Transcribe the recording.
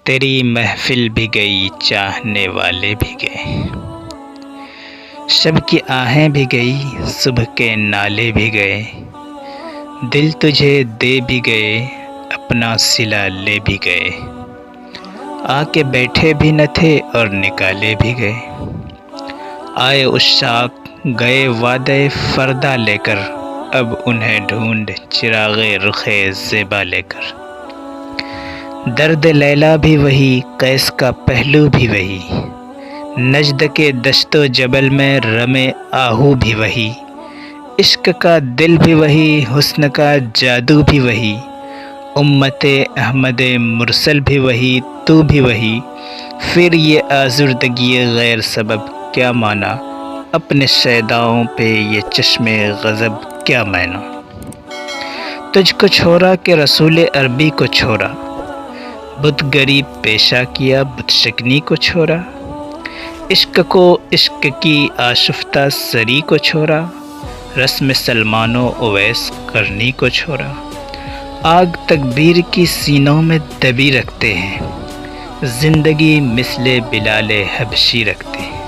تیری محفل بھی گئی، چاہنے والے بھی گئے، شب کی آہیں بھی گئی، صبح کے نالے بھی گئے، دل تجھے دے بھی گئے، اپنا صلہ لے بھی گئے، آ کے بیٹھے بھی نہ تھے اور نکالے بھی گئے، آئے عشاق گئے وعدہ فردا لے کر، اب انہیں ڈھونڈ چراغ رخ زیبا لے کر، درد لیلا بھی وہی، قیس کا پہلو بھی وہی، نجد کے دشت و جبل میں رم آہو بھی وہی، عشق کا دل بھی وہی، حسن کا جادو بھی وہی، امت احمد مرسل بھی وہی، تو بھی وہی، پھر یہ آزردگی غیر سبب کیا مانا، اپنے شیداؤں پہ یہ چشم غضب کیا مینا، تجھ کو چھوڑا کہ رسول عربی کو چھوڑا، بت گری پیشہ کیا، بت شکنی کو چھوڑا، عشق کو عشق کی آشفتہ سری کو چھوڑا، رسم سلمان و اویس قرنی کو چھوڑا، آگ تکبیر کی سینوں میں دبی رکھتے ہیں، زندگی مثل بلال حبشی رکھتے ہیں۔